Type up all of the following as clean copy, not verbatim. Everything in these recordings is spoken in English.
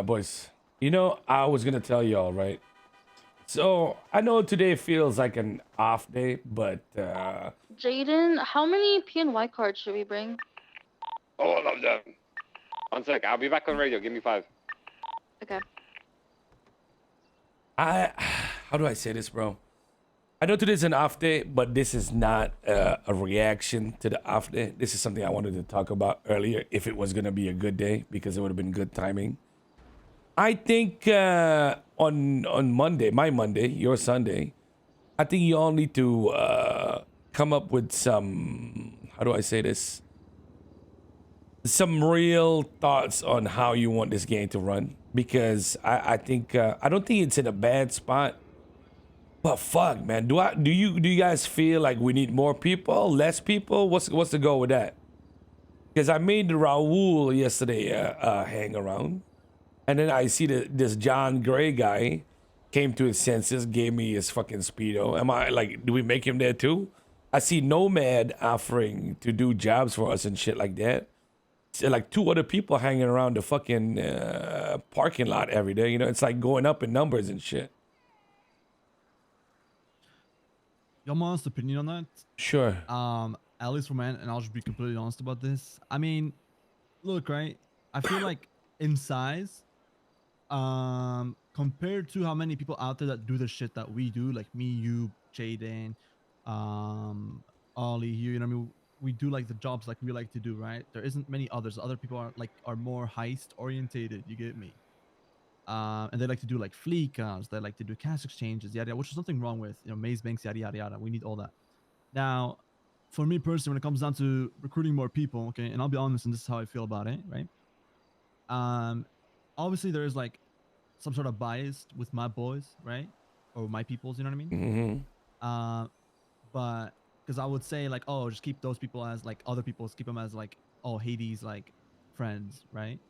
Boys, you know, I was gonna tell y'all, right? So I know today feels like an off day, but Jayden, how many PNY cards should we bring? All of them. 1 sec, I'll be back on radio. Give me 5. Okay. I, how do I say this, bro? I know today's an off day, but this is not a reaction to the off day. This is something I wanted to talk about earlier. If it was gonna be a good day, because it would have been good timing. I think on Monday, my Monday, your Sunday, I think you all need to come up with some. How do I say this? Some real thoughts on how you want this game to run, because I think I don't think it's in a bad spot. But fuck, man, do you guys feel like we need more people, less people? What's the goal with that? Because I made Raul yesterday hang around, and then I see this John Gray guy came to his senses, gave me his fucking speedo. Am I like, do we make him there too? I see Nomad offering to do jobs for us and shit like that. So, like two other people hanging around the fucking parking lot every day. You know, it's like going up in numbers and shit. Your honest opinion on that? Sure. At least for my end, and I'll just be completely honest about this. I mean, look, right? I feel like in size, compared to how many people out there that do the shit that we do, like me, you, Jayden, Ollie here, you know what I mean? We do like the jobs like we like to do, right? There isn't many others. Other people are more heist orientated. You get me? And they like to do like fleecas, they like to do cash exchanges, yada, yada, which is nothing wrong with, you know, maze banks, yada, yada, yada. We need all that. Now, for me personally, when it comes down to recruiting more people, okay, and I'll be honest, and this is how I feel about it, right? Obviously there is like some sort of bias with my boys, right? Or my peoples, you know what I mean? Mm-hmm. But because I would say like, oh, just keep those people as like other people's, keep them as like, oh, Hades like friends, right?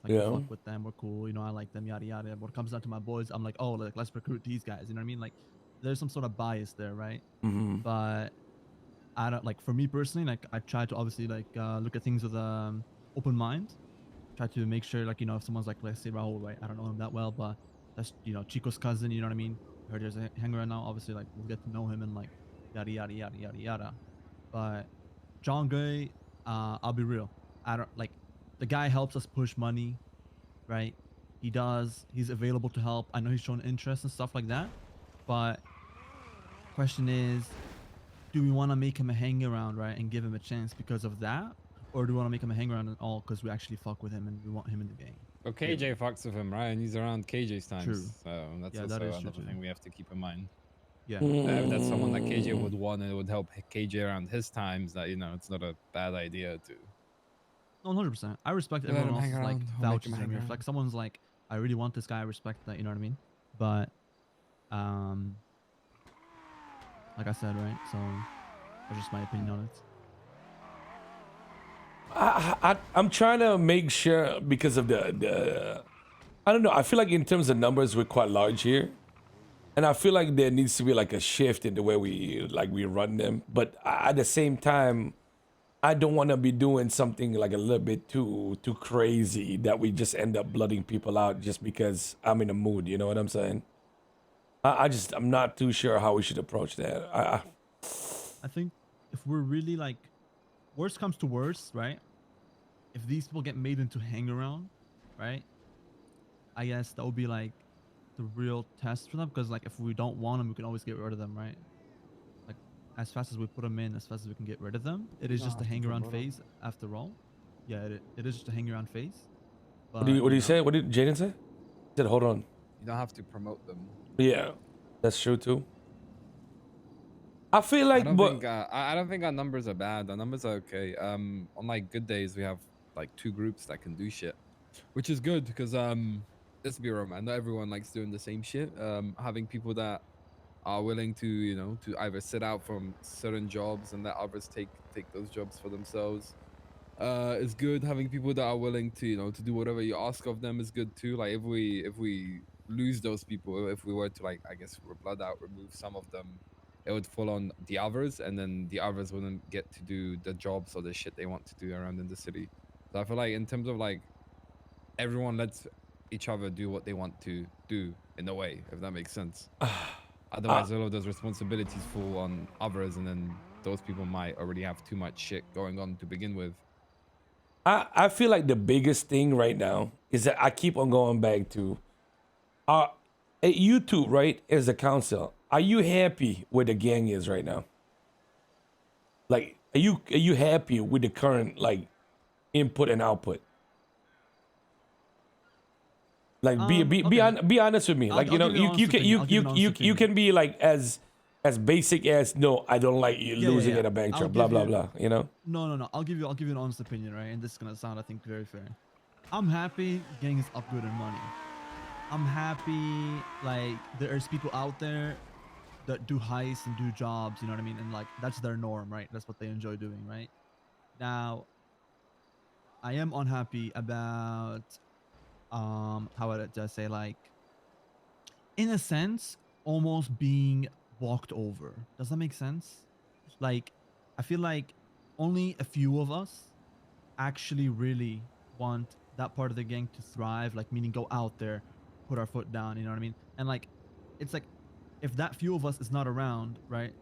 Like we Yeah. fuck with them, we're cool, you know, I like them, yada yada. When it comes down to my boys, I'm like, oh, like let's recruit these guys, you know what I mean? Like there's some sort of bias there, right? Mm-hmm. But I don't like, for me personally, like I try to obviously like look at things with open mind. Try to make sure, like, you know, if someone's like, let's say Raul, right? I don't know him that well, but that's, you know, Chico's cousin, you know what I mean? Heard there's a hanger right now, obviously like we'll get to know him and like yada yada yada yada yada. But John Gray, I'll be real. I don't like, the guy helps us push money, right? He does. He's available to help. I know he's shown interest and stuff like that. But question is, do we want to make him a hang around, right, and give him a chance because of that, or do we want to make him a hang around at all because we actually fuck with him and we want him in the game? Well, KJ fucks with him, right? And he's around KJ's times. True. So that's Yeah, also that is true another too. thing we have to keep in mind. Yeah. If that's someone that KJ would want and it would help KJ around his times, that, you know, it's not a bad idea to. No, 100%. I respect Let everyone him hang else's like around. I'll make him vouches. hang If around. like someone's like, I really want this guy, I respect that. You know what I mean? But, like I said, right? So that's just my opinion on it. I'm trying to make sure because of the I don't know. I feel like in terms of numbers, we're quite large here, and I feel like there needs to be like a shift in the way we run them. But at the same time, I don't want to be doing something like a little bit too crazy that we just end up blooding people out just because I'm in a mood. You know what I'm saying? I'm not too sure how we should approach that. I think if we're really like, worst comes to worst, right? If these people get made into hang around, right? I guess that would be like the real test for them, because like if we don't want them, we can always get rid of them, right? Like as fast as we put them in, as fast as we can get rid of them. It is just a hang around phase after all. Yeah, it is just a hang around phase. But, What do you say? What did Jayden say? He said, hold on. You don't have to promote them. Yeah, that's true too. I feel like, I don't think our numbers are bad. Our numbers are okay. On like good days, we have like 2 groups that can do shit, which is good because let's be real, man. Not everyone likes doing the same shit. Having people that are willing to, you know, to either sit out from certain jobs and let others take those jobs for themselves. Is good. Having people that are willing to, you know, to do whatever you ask of them is good too. Like if we lose those people, if we were to, like, I guess, blood out, remove some of them, it would fall on the others, and then the others wouldn't get to do the jobs or the shit they want to do around in the city. So I feel like in terms of like everyone, let's each other do what they want to do in a way, if that makes sense. Otherwise, all of those responsibilities fall on others, and then those people might already have too much shit going on to begin with. I feel like the biggest thing right now is that I keep on going back to at YouTube, right? As a council, are you happy where the gang is right now? Like, are you happy with the current like input and output? Like, Okay. be honest with me. I'll- Like, you I'll know, give you an honest you can opinion. I'll give you an honest you opinion. can be like as basic as no, I don't like you Yeah, losing yeah. at a bank I'll truck, blah give blah you- blah. You know. No. I'll give you an honest opinion, right? And this is gonna sound, I think, very fair. I'm happy gang is up good in money. I'm happy like there's people out there that do heists and do jobs, you know what I mean? And like that's their norm, right? That's what they enjoy doing, right? Now, I am unhappy about how would I say, like, in a sense, almost being walked over. Does that make sense? Like, I feel like only a few of us actually really want that part of the gang to thrive, like meaning go out there, put our foot down, you know what I mean? And like it's like if that few of us is not around, right?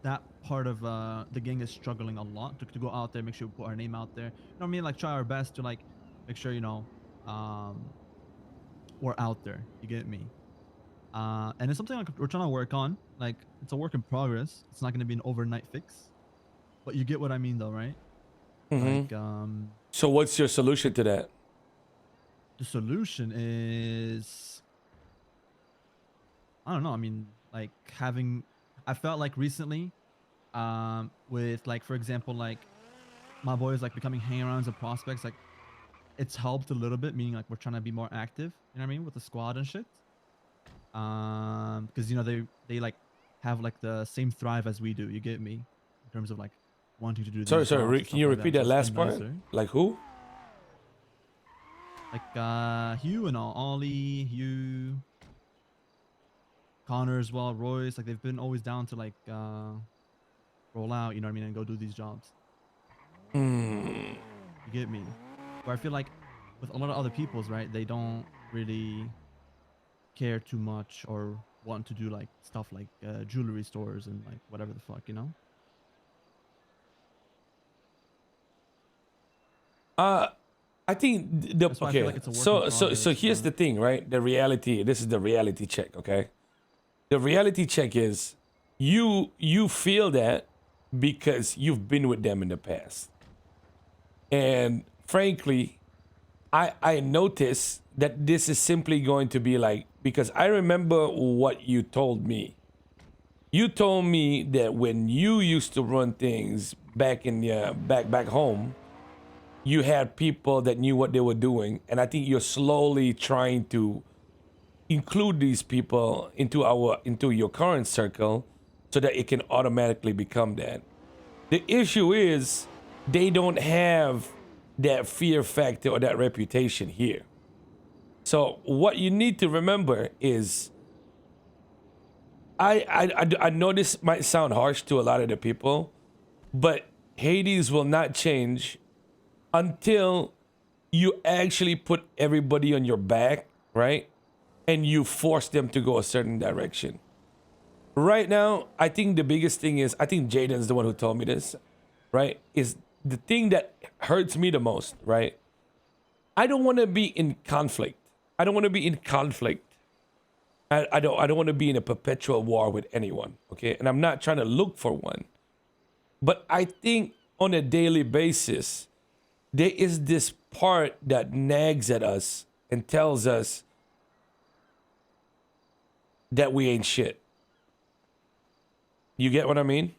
That part of the gang is struggling a lot to go out there, make sure we put our name out there. You know what I mean? Like try our best to like make sure, um we're out there. You get me? And it's something like we're trying to work on. Like it's a work in progress. It's not gonna be an overnight fix. But you get what I mean though, right? Like So what's your solution to that? the solution is I don't know. I mean, like I felt like recently, with like for example, like my boys like becoming hang-arounds and prospects, like it's helped a little bit. Meaning like we're trying to be more active. You know what I mean with the squad and shit. Because they like have like the same thrive as we do. You get me? In terms of like wanting to do. Sorry, these jobs and can stuff you like repeat so that it's last been part? nicer. Like who? Like Hugh and all, Ollie, Hugh, Connor as well, Royce. Like they've been always down to like roll out. You know what I mean, and go do these jobs. You get me? Where I feel like with a lot of other people's, right, they don't really care too much or want to do like stuff like jewelry stores and like whatever the fuck, you know? I think the That's why I feel okay. like it's a work in So progress, here's but- the thing, right? The reality. This is the reality check. Okay. The reality check is you feel that because you've been with them in the past, and frankly, I notice that this is simply going to be like, because I remember what you told me. You told me that when you used to run things back in back home, you had people that knew what they were doing, and I think you're slowly trying to include these people into your current circle so that it can automatically become that. The issue is they don't have that fear factor or that reputation here. So what you need to remember is I know this might sound harsh to a lot of the people, but Hades will not change until you actually put everybody on your back, right? And you force them to go a certain direction. Right now, I think the biggest thing is, I think Jayden's the one who told me this, right? Is the thing that hurts me the most, right? I don't want to be in conflict. I don't want to be in conflict. I don't want to be in a perpetual war with anyone, okay? And I'm not trying to look for one. But I think on a daily basis, there is this part that nags at us and tells us that we ain't shit. You get what I mean?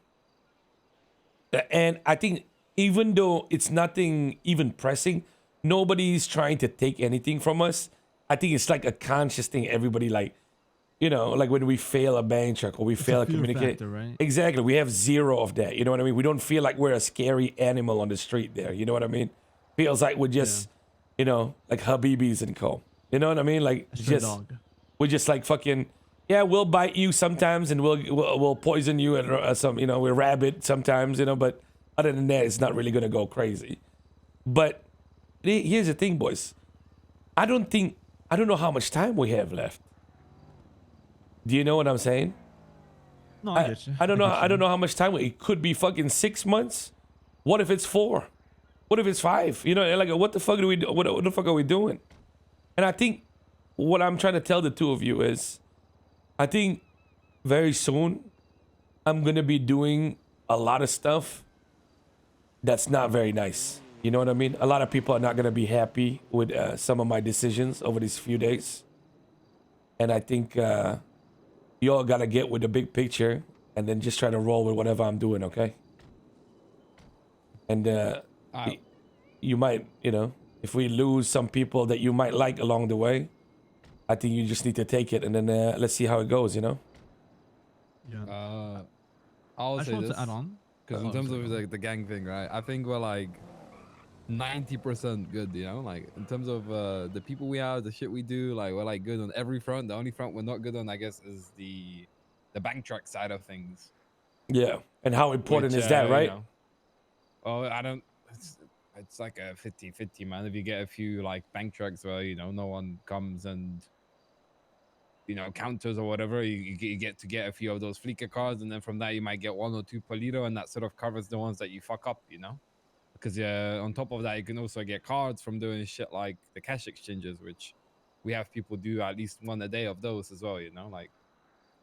And I think even though it's nothing even pressing, nobody's trying to take anything from us. I think it's like a conscious thing. Everybody like, like when we fail a bank check or we fail a fear communicate. factor, right? Exactly. We have zero of that. You know what I mean? We don't feel like we're a scary animal on the street there. You know what I mean? Feels like we're just, like Habibis and co. You know what I mean? Like A stray just dog. we're just like fucking, yeah, we'll bite you sometimes and we'll poison you and some, we're rabid sometimes, but other than that, it's not really gonna go crazy. But here's the thing, boys. I don't think I don't know how much time we have left. Do you know what I'm saying? No, I get you. I don't know. get I don't you. know how much time. It could be fucking 6 months. What if it's 4? What if it's 5? You know, like what the fuck do we do? What the fuck are we doing? And I think what I'm trying to tell the two of you is, I think very soon I'm gonna be doing a lot of stuff that's not very nice. You know what I mean? A lot of people are not gonna be happy with some of my decisions over these few days, and I think you all gotta get with the big picture and then just try to roll with whatever I'm doing, okay? And you might, you know, if we lose some people that you might like along the way, I think you just need to take it and then let's see how it goes, you know? Yeah. I'll I just say want this to add on. because in terms of like the gang thing, right? I think we're like 90% good, you know, like in terms of the people we are, the shit we do, like we're like good on every front. The only front we're not good on, I guess, is the bank truck side of things. Yeah. And how important Which, is that, you right? know, well, I don't. It's like a 50-50, man. If you get a few like bank trucks where you know no one comes and you know counters or whatever, you get to get a few of those fleeker cars, and then from that you might get 1 or 2 Polito, and that sort of covers the ones that you fuck up, you know. Because on top of that, you can also get cards from doing shit like the cash exchanges, which we have people do at least 1 a day of those as well, you know. Like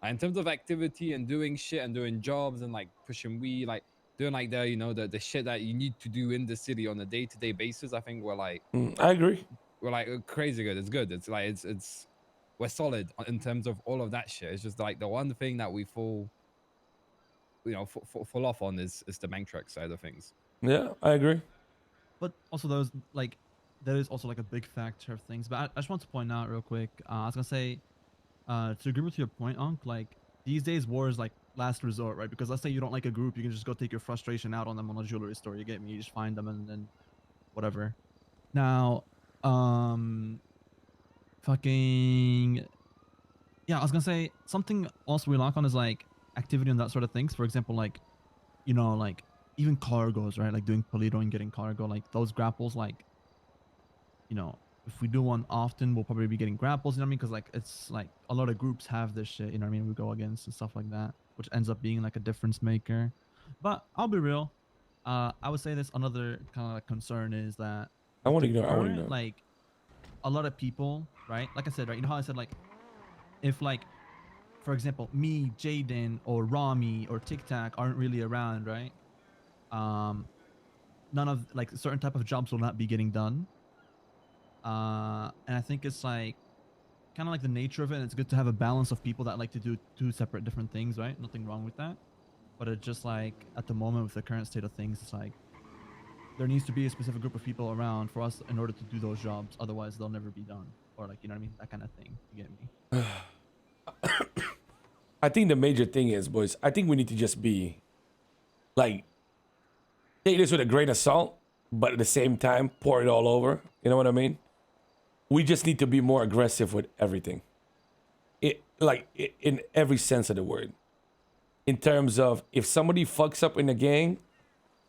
in terms of activity and doing shit and doing jobs and like pushing weed, like doing like the you know the shit that you need to do in the city on a day-to-day basis, I think we're like I agree. we're like crazy good. It's good. It's like it's we're solid in terms of all of that shit. It's just like the one thing that we fall off on is the bank truck side of things. Yeah, I agree. But also there is also like a big factor of things. But I just want to point out real quick. I was gonna say, to agree with your point, Unc, like these days war is like last resort, right? Because let's say you don't like a group, you can just go take your frustration out on them on a jewelry store. You get me? You just find them and then whatever. Now, fucking yeah, I was gonna say something also we lock on is like activity and that sort of things. For example, like you know, like even cargoes, right? Like doing Polito and getting cargo, like those grapples, like you know, if we do one often, we'll probably be getting grapples, you know what I mean? Because like it's like a lot of groups have this shit, you know what I mean? We go against and stuff like that, which ends up being like a difference maker. But I'll be real. I would say this another kind of concern is that I with want the to know. I want to current, know. like a lot of people, right? Like I said, right? You know how I said like if like for example, me, Jayden, or Rami or Tic Tac aren't really around, right? None of like certain type of jobs will not be getting done. And I think it's like kind of like the nature of it. And it's good to have a balance of people that like to do 2 separate different things, right? Nothing wrong with that. But it's just like at the moment with the current state of things, it's like there needs to be a specific group of people around for us in order to do those jobs. Otherwise, they'll never be done. Or like, you know what I mean? That kind of thing. You get me? I think the major thing is, boys, I think we need to just be like, take this with a grain of salt, but at the same time, pour it all over. You know what I mean? We just need to be more aggressive with everything. In every sense of the word. In terms of if somebody fucks up in the gang,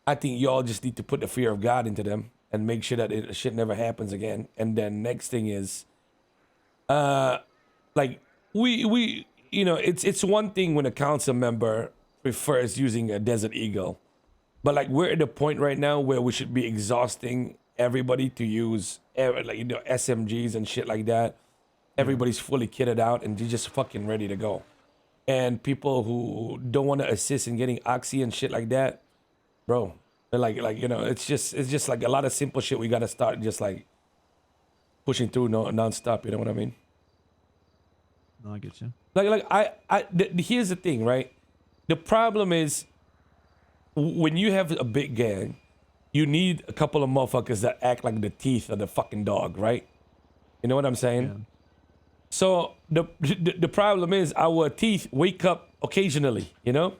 I think y'all just need to put the fear of God into them and make sure that shit never happens again. And then next thing is, like we you know, it's one thing when a council member prefers using a Desert Eagle, but like we're at the point right now where we should be exhausting everybody to use like you know SMGs and shit like that. Everybody's fully kitted out and they're just fucking ready to go. And people who don't want to assist in getting oxy and shit like that, bro, they're like you know, it's just like a lot of simple shit we gotta start just like pushing through non-stop. You know what I mean? No, I get you. Here's the thing, right? The problem is when you have a big gang, you need a couple of motherfuckers that act like the teeth of the fucking dog, right? You know what I'm saying? Yeah. So the problem is our teeth wake up occasionally, you know,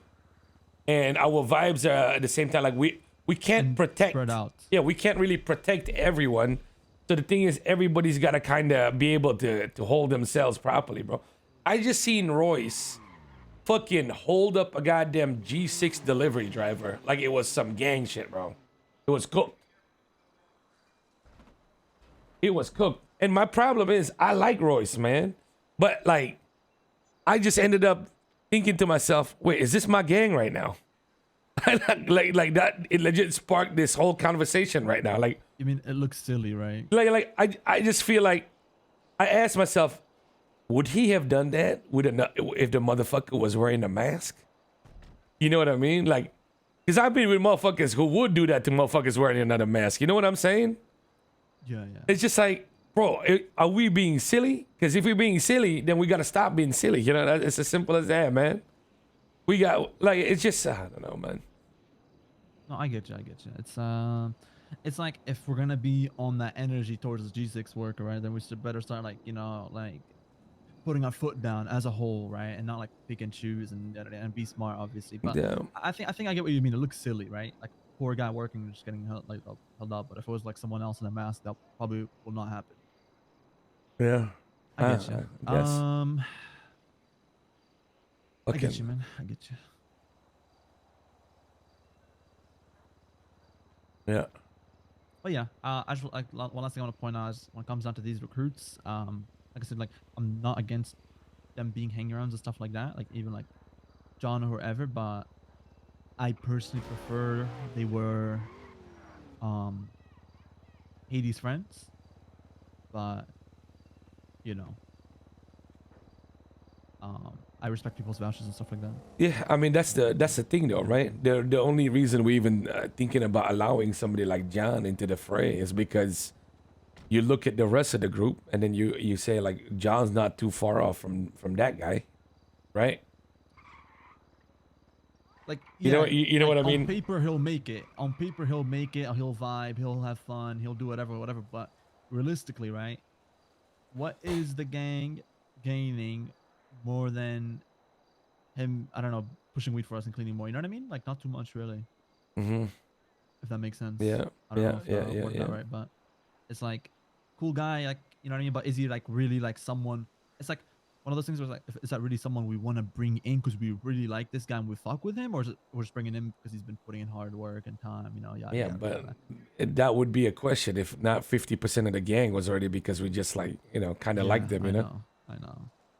and our vibes are at the same time. Like we can't protect. Spread out. Yeah, we can't really protect everyone. So the thing is, everybody's got to kind of be able to hold themselves properly, bro. I just seen Royce fucking hold up a goddamn G6 delivery driver like it was some gang shit, bro. It was cooked. It was cooked. And my problem is I like Royce, man. But like I just ended up thinking to myself, wait, is this my gang right now? like that, it legit sparked this whole conversation right now. Like You mean it looks silly, right? I just feel like I asked myself, would he have done that if the motherfucker was wearing a mask? You know what I mean? Like, because I've been with motherfuckers who would do that to motherfuckers wearing another mask. You know what I'm saying? Yeah. It's just like, bro, are we being silly? Because if we're being silly, then we got to stop being silly. You know, it's as simple as that, man. We got, like, it's just, I don't know, man. No, I get you. It's like if we're gonna be on that energy towards the G6 work, right? Then we should better start like like putting our foot down as a whole, right? And not like pick and choose and be smart, obviously. But Yeah. I think I get what you mean. It looks silly, right? Like poor guy working just getting held up. But if it was like someone else in a mask, that probably will not happen. Yeah. I get you. I guess. I get you, man. I get you. Yeah. But yeah, I just like one last thing I want to point out is when it comes down to these recruits, like I said, like I'm not against them being hang-arounds and stuff like that, like even like John or whoever, but I personally prefer they were Hades friends, but I respect people's vouchers and stuff like that. Yeah, I mean that's the thing though, right? The only reason we even thinking about allowing somebody like John into the fray is because you look at the rest of the group and then you say like John's not too far off from that guy, right? Like You know what I mean? On paper he'll make it. On paper he'll make it. He'll vibe. He'll have fun. He'll do whatever. But realistically, right? What is the gang gaining more than him? I don't know, pushing weed for us and cleaning more. You know what I mean? Like not too much, really. Mm-hmm. If that makes sense. Yeah. I don't know if I worded that right, but it's like cool guy, like you know what I mean. But is he like really like someone? It's like one of those things where it's like, is that really someone we want to bring in because we really like this guy and we fuck with him, or is it we're just bringing him because he's been putting in hard work and time? Yeah, but that would be a question if not 50% of the gang was already because we just like kind of like them, I know.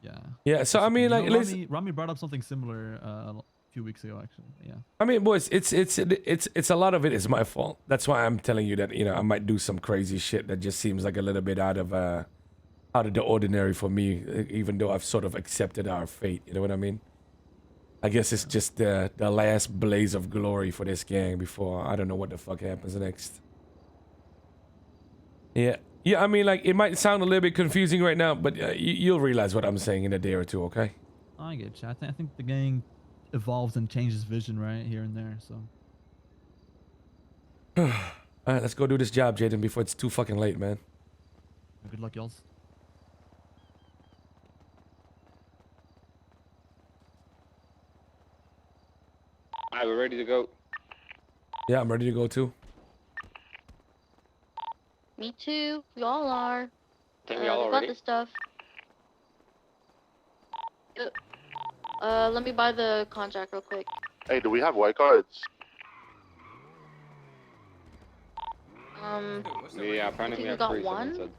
Yeah. Yeah. So I mean, like, Rami brought up something similar a few weeks ago, actually. Yeah. I mean, boys, it's a lot of it is my fault. That's why I'm telling you that I might do some crazy shit that just seems like a little bit out of the ordinary for me, even though I've sort of accepted our fate. You know what I mean? I guess it's just the last blaze of glory for this gang before I don't know what the fuck happens next. Yeah. Yeah, I mean, like, it might sound a little bit confusing right now, but you'll realize what I'm saying in a day or two, okay? I get you. I think the gang evolves and changes vision right here and there, so. All right, let's go do this job, Jayden, before it's too fucking late, man. Good luck, y'all. All right, we're ready to go. Yeah, I'm ready to go too. Me too. We all are. Think we all We got already? the stuff. Let me buy the contract real quick. Hey, do we have white cards? Yeah, apparently think we have got 3, someone one? said.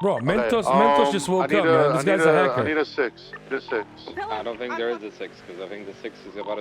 Bro, Mentos just I woke need up, man. I This need guy's a I hacker. need a 6. I need a 6. I don't think there is a 6, because I think the 6 is about